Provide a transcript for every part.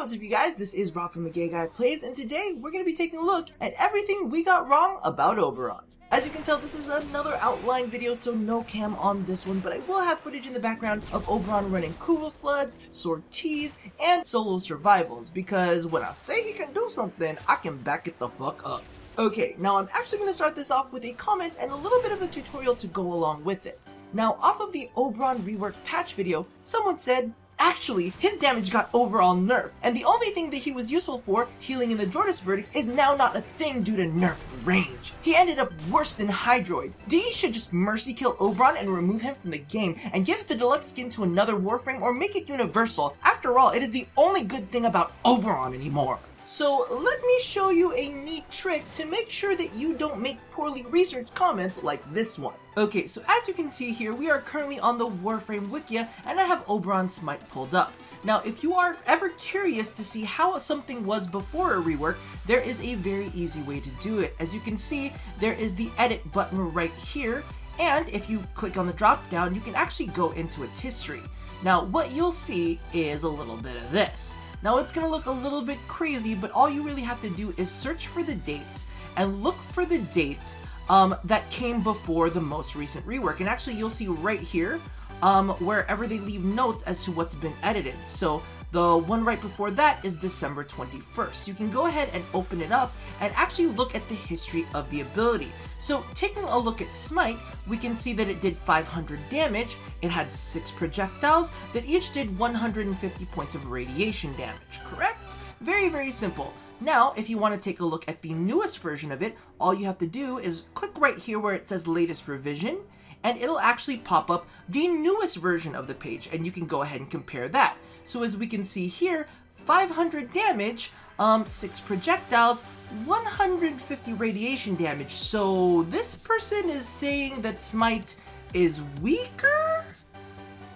what's up you guys, this is Rob from The Gay Guy Plays, and today we're going to be taking a look at everything we got wrong about Oberon. As you can tell, this is another outline video, so no cam on this one, but I will have footage in the background of Oberon running Kuva floods, sorties, and solo survivals, because when I say he can do something, I can back it the fuck up. Okay, now I'm actually going to start this off with a comment and a little bit of a tutorial to go along with it. Now, off of the Oberon rework patch video, someone said, actually, his damage got overall nerfed, and the only thing that he was useful for, healing in the Jordas verdict, is now not a thing due to nerfed range. He ended up worse than Hydroid. DE should just mercy kill Oberon and remove him from the game, and give the deluxe skin to another Warframe or make it universal. After all, it is the only good thing about Oberon anymore. So let me show you a neat trick to make sure that you don't make poorly researched comments like this one. Okay, so as you can see here, we are currently on the Warframe Wikia, and I have Oberon's Smite pulled up. Now, if you are ever curious to see how something was before a rework, there is a very easy way to do it. As you can see, there is the edit button right here, and if you click on the drop down, you can actually go into its history. Now, what you'll see is a little bit of this. Now it's gonna look a little bit crazy, but all you really have to do is search for the dates and look for the dates that came before the most recent rework. And actually you'll see right here, wherever they leave notes as to what's been edited. So the one right before that is December 21st. You can go ahead and open it up and actually look at the history of the ability. So taking a look at Smite, we can see that it did 500 damage, it had 6 projectiles that each did 150 points of radiation damage, correct? Very, very simple. Now, if you want to take a look at the newest version of it, all you have to do is click right here where it says latest revision, and it'll actually pop up the newest version of the page, and you can go ahead and compare that. So as we can see here, 500 damage, 6 projectiles, 150 radiation damage. So this person is saying that Smite is weaker?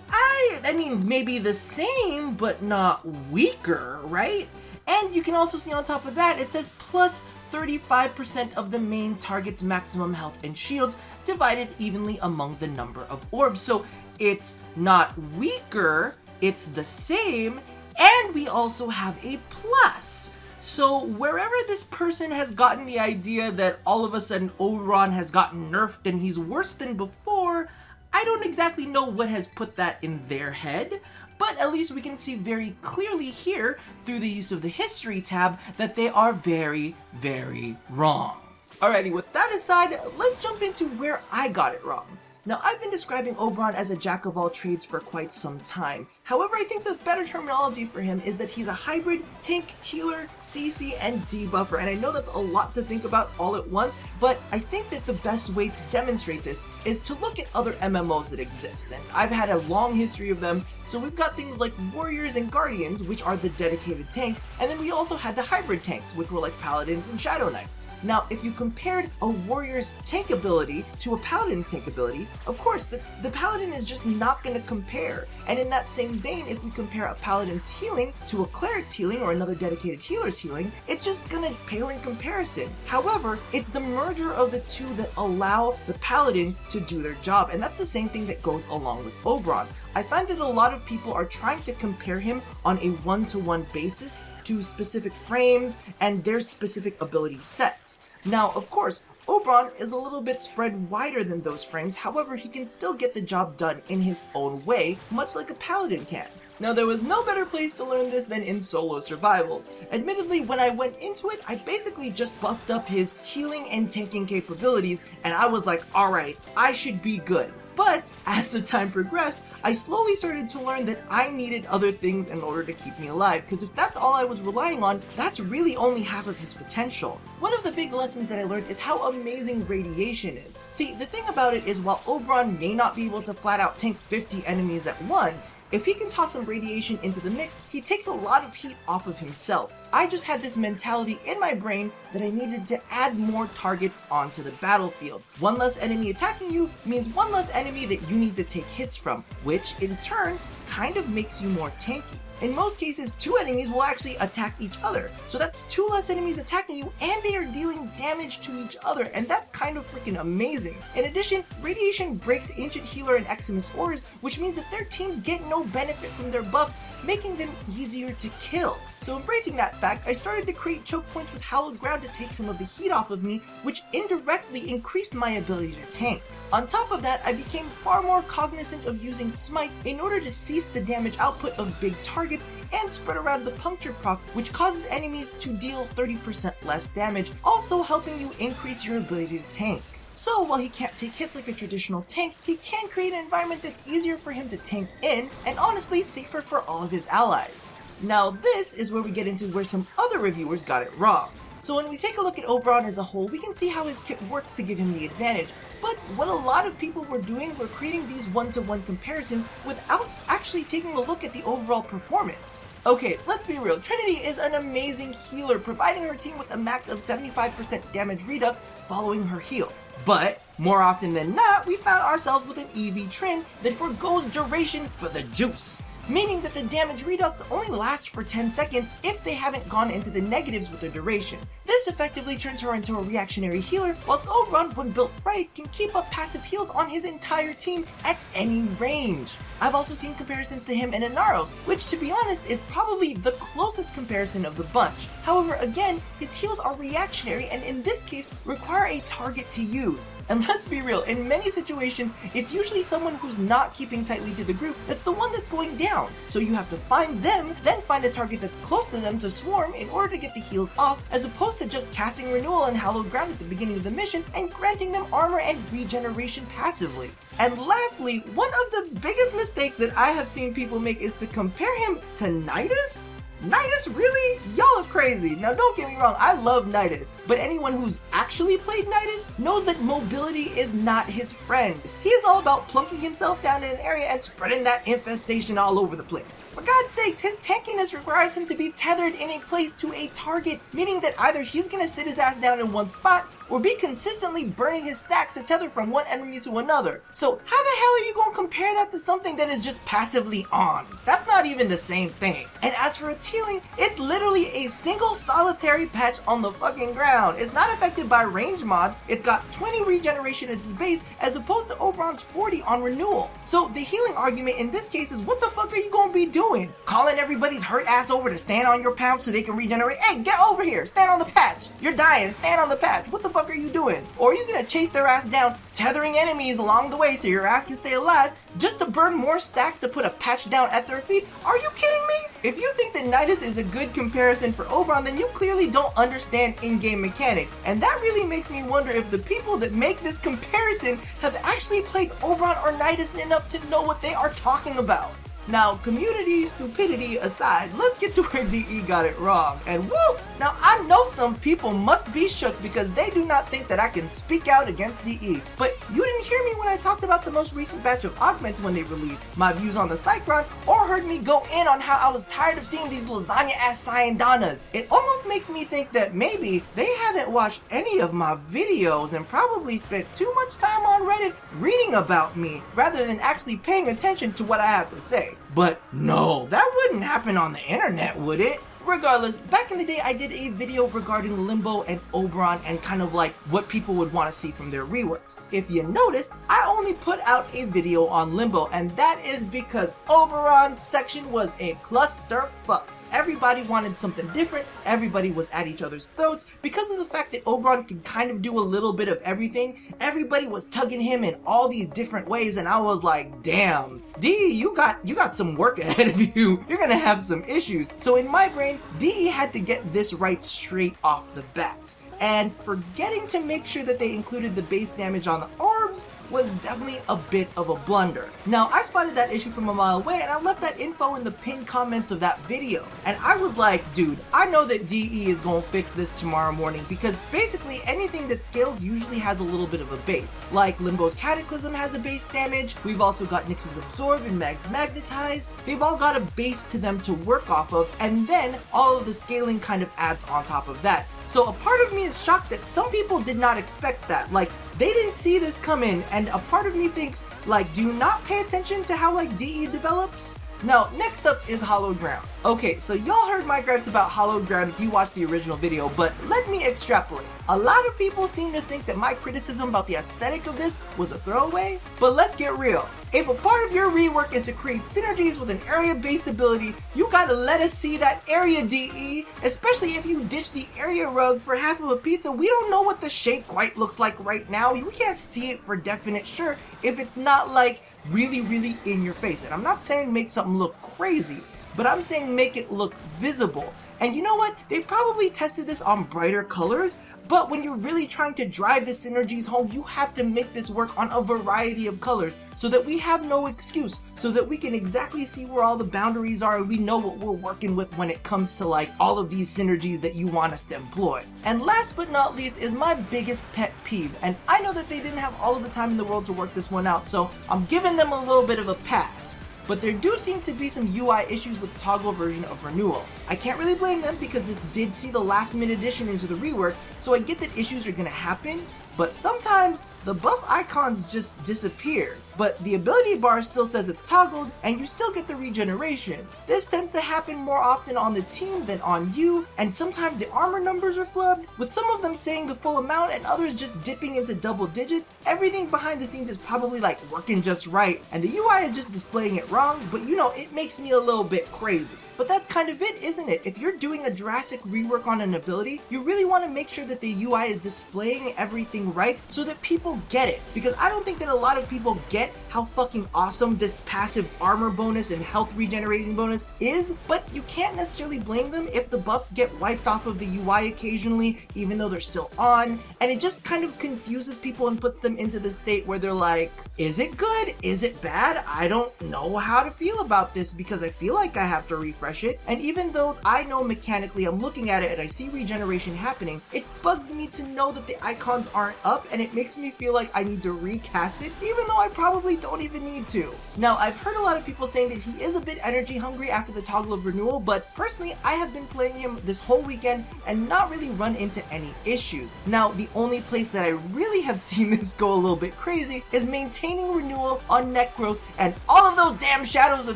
I mean, maybe the same, but not weaker, right? And you can also see on top of that, it says plus 35% of the main target's maximum health and shields divided evenly among the number of orbs. So it's not weaker, it's the same, and we also have a plus. So wherever this person has gotten the idea that all of a sudden Oberon has gotten nerfed and he's worse than before, I don't exactly know what has put that in their head, but at least we can see very clearly here through the use of the history tab that they are very, very wrong. Alrighty, with that aside, let's jump into where I got it wrong. Now, I've been describing Oberon as a jack of all trades for quite some time. However, I think the better terminology for him is that he's a hybrid tank, healer, CC, and debuffer. And I know that's a lot to think about all at once, but I think that the best way to demonstrate this is to look at other MMOs that exist. And I've had a long history of them, so we've got things like Warriors and Guardians, which are the dedicated tanks, and then we also had the hybrid tanks, which were like Paladins and Shadow Knights. Now, if you compared a Warrior's tank ability to a Paladin's tank ability, of course, the Paladin is just not going to compare. And in that same vein, if we compare a Paladin's healing to a Cleric's healing or another dedicated healer's healing, it's just going to pale in comparison. However, it's the merger of the two that allow the Paladin to do their job, and that's the same thing that goes along with Oberon. I find that a lot of people are trying to compare him on a one-to-one basis to specific frames and their specific ability sets. Now, of course, Oberon is a little bit spread wider than those frames, however, he can still get the job done in his own way, much like a Paladin can. Now, there was no better place to learn this than in solo survivals. Admittedly, when I went into it, I basically just buffed up his healing and tanking capabilities, and I was like, alright, I should be good. But as the time progressed, I slowly started to learn that I needed other things in order to keep me alive, because if that's all I was relying on, that's really only half of his potential. One of the big lessons that I learned is how amazing radiation is. See, the thing about it is while Oberon may not be able to flat out tank 50 enemies at once, if he can toss some radiation into the mix, he takes a lot of heat off of himself. I just had this mentality in my brain that I needed to add more targets onto the battlefield. One less enemy attacking you means one less enemy that you need to take hits from, which in turn kind of makes you more tanky. in most cases 2 enemies will actually attack each other. So that's 2 less enemies attacking you, and they are dealing damage to each other, and that's kind of freaking amazing. In addition, Radiation breaks Ancient Healer and Eximus Ores, which means that their teams get no benefit from their buffs, making them easier to kill. So embracing that fact, I started to create choke points with Hallowed Ground to take some of the heat off of me, which indirectly increased my ability to tank. On top of that, I became far more cognizant of using Smite in order to cease the damage output of big targets and spread around the puncture proc, which causes enemies to deal 30% less damage, also helping you increase your ability to tank. So while he can't take hits like a traditional tank, he can create an environment that's easier for him to tank in, and honestly safer for all of his allies. Now this is where we get into where some other reviewers got it wrong. So when we take a look at Oberon as a whole, we can see how his kit works to give him the advantage, but what a lot of people were doing were creating these one-to-one comparisons without actually taking a look at the overall performance. Okay, let's be real, Trinity is an amazing healer, providing her team with a max of 75% damage redux following her heal. But more often than not, we found ourselves with an EV Trin that forgoes duration for the juice, meaning that the damage redux only lasts for 10 seconds if they haven't gone into the negatives with their duration. This effectively turns her into a reactionary healer, whilst Oberon, when built right, can keep up passive heals on his entire team at any range. I've also seen comparisons to him and Inaros, which to be honest is probably the closest comparison of the bunch. However, again, his heals are reactionary and in this case require a target to use. And let's be real, in many situations, it's usually someone who's not keeping tightly to the group that's the one that's going down. So you have to find them, then find a target that's close to them to swarm in order to get the heals off, as opposed to just casting Renewal and Hallowed Ground at the beginning of the mission and granting them armor and regeneration passively. And lastly, one of the biggest mistakes that I have seen people make is to compare him to Nidus? Nidus, really? Y'all are crazy. Now don't get me wrong, I love Nidus, but anyone who's actually played Nidus knows that mobility is not his friend. He is all about plunking himself down in an area and spreading that infestation all over the place. For God's sakes, his tankiness requires him to be tethered in a place to a target, meaning that either he's gonna sit his ass down in one spot or be consistently burning his stacks to tether from one enemy to another. So how the hell are you gonna compare that to something that is just passively on? That's not even the same thing. And as for its healing, it's literally a single solitary patch on the fucking ground. It's not affected by range mods. It's got 20 regeneration at its base as opposed to Oberon's 40 on Renewal. So the healing argument in this case is, what the fuck are you gonna be doing? Calling everybody's hurt ass over to stand on your pouch so they can regenerate? Hey, get over here, stand on the patch. You're dying, stand on the patch. What the fuck are you doing? Or are you gonna chase their ass down, tethering enemies along the way so your ass can stay alive, just to burn more stacks to put a patch down at their feet? Are you kidding me? If you think that Nidus is a good comparison for Oberon, then you clearly don't understand in-game mechanics. And that really makes me wonder if the people that make this comparison have actually played Oberon or Nidus enough to know what they are talking about. Now, community stupidity aside, let's get to where DE got it wrong. And woo! Now, I know some people must be shook because they do not think that I can speak out against DE. But you didn't hear me when I talked about the most recent batch of augments when they released, my views on the Cycron, or heard me go in on how I was tired of seeing these lasagna-ass Cyandanas. It almost makes me think that maybe they haven't watched any of my videos and probably spent too much time on Reddit reading about me rather than actually paying attention to what I have to say. But no, that wouldn't happen on the internet, would it? Regardless, back in the day I did a video regarding Limbo and Oberon and kind of like what people would want to see from their reworks. If you noticed, I only put out a video on Limbo, and that is because Oberon's section was a clusterfuck. Everybody wanted something different, everybody was at each other's throats. Because of the fact that Oberon could kind of do a little bit of everything, everybody was tugging him in all these different ways, and I was like, damn, DE, you got some work ahead of you. You're gonna have some issues. So in my brain, DE had to get this right straight off the bat. And forgetting to make sure that they included the base damage on the orbs was definitely a bit of a blunder. Now, I spotted that issue from a mile away and I left that info in the pinned comments of that video. And I was like, dude, I know that DE is gonna fix this tomorrow morning because basically anything that scales usually has a little bit of a base. Like Limbo's Cataclysm has a base damage, we've also got Nyx's Absorb and Mag's Magnetize. They've all got a base to them to work off of, and then all of the scaling kind of adds on top of that. So a part of me is shocked that some people did not expect that. Like, they didn't see this come in, and a part of me thinks, like, do you not pay attention to how, like, DE develops? Now, next up is Hallowed Ground. Okay, so y'all heard my gripes about Hallowed Ground if you watched the original video, but let me extrapolate. A lot of people seem to think that my criticism about the aesthetic of this was a throwaway, but let's get real. If a part of your rework is to create synergies with an area-based ability, you gotta let us see that area DE, especially if you ditch the area rug for half of a pizza. We don't know what the shape quite looks like right now. We can't see it for definite sure if it's not like really in your face. And I'm not saying make something look crazy, but I'm saying make it look visible. And you know what? They probably tested this on brighter colors, but when you're really trying to drive the synergies home, you have to make this work on a variety of colors so that we have no excuse, so that we can exactly see where all the boundaries are and we know what we're working with when it comes to like all of these synergies that you want us to employ. And last but not least is my biggest pet peeve, and I know that they didn't have all of the time in the world to work this one out, so I'm giving them a little bit of a pass. But there do seem to be some UI issues with the toggle version of Renewal. I can't really blame them because this did see the last minute addition into the rework, so I get that issues are gonna happen, but sometimes the buff icons just disappear. But the ability bar still says it's toggled, and you still get the regeneration. This tends to happen more often on the team than on you, and sometimes the armor numbers are flubbed, with some of them saying the full amount and others just dipping into double digits. Everything behind the scenes is probably like working just right, and the UI is just displaying it wrong, but you know, it makes me a little bit crazy. But that's kind of it, isn't it? If you're doing a drastic rework on an ability, you really want to make sure that the UI is displaying everything right so that people get it. Because I don't think that a lot of people get how fucking awesome this passive armor bonus and health regenerating bonus is, but you can't necessarily blame them if the buffs get wiped off of the UI occasionally, even though they're still on, and it just kind of confuses people and puts them into the state where they're like, is it good? Is it bad? I don't know how to feel about this because I feel like I have to refresh it. And even though I know mechanically I'm looking at it and I see regeneration happening, it bugs me to know that the icons aren't up, and it makes me feel like I need to recast it, even though I probably don't even need to. Now, I've heard a lot of people saying that he is a bit energy hungry after the toggle of Renewal, but personally I have been playing him this whole weekend and not really run into any issues. Now, the only place that I really have seen this go a little bit crazy is maintaining Renewal on Necros and all of those damn shadows of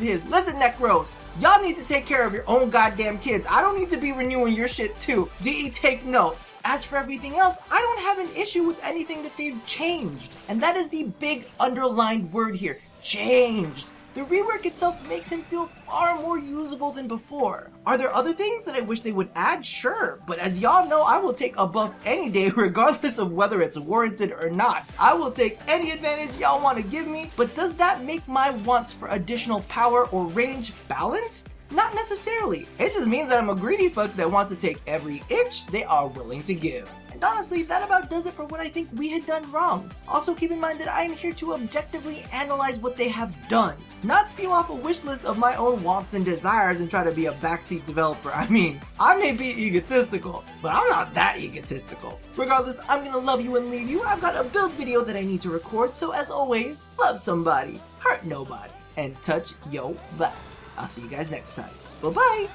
his. Listen, Necros, y'all need to take care of your own goddamn kids. I don't need to be renewing your shit too. DE, take note. As for everything else, I don't have an issue with anything that they've changed. And that is the big underlined word here, changed. The rework itself makes him feel far more usable than before. Are there other things that I wish they would add? Sure, but as y'all know, I will take a buff any day regardless of whether it's warranted or not. I will take any advantage y'all want to give me, but does that make my wants for additional power or range balanced? Not necessarily. It just means that I'm a greedy fuck that wants to take every inch they are willing to give. And honestly, that about does it for what I think we had done wrong. Also keep in mind that I am here to objectively analyze what they have done, not spew off a wish list of my own wants and desires and try to be a backseat developer. I mean, I may be egotistical, but I'm not that egotistical. Regardless, I'm gonna love you and leave you. I've got a build video that I need to record, so as always, love somebody, hurt nobody, and touch yo vibe. I'll see you guys next time. Bye-bye!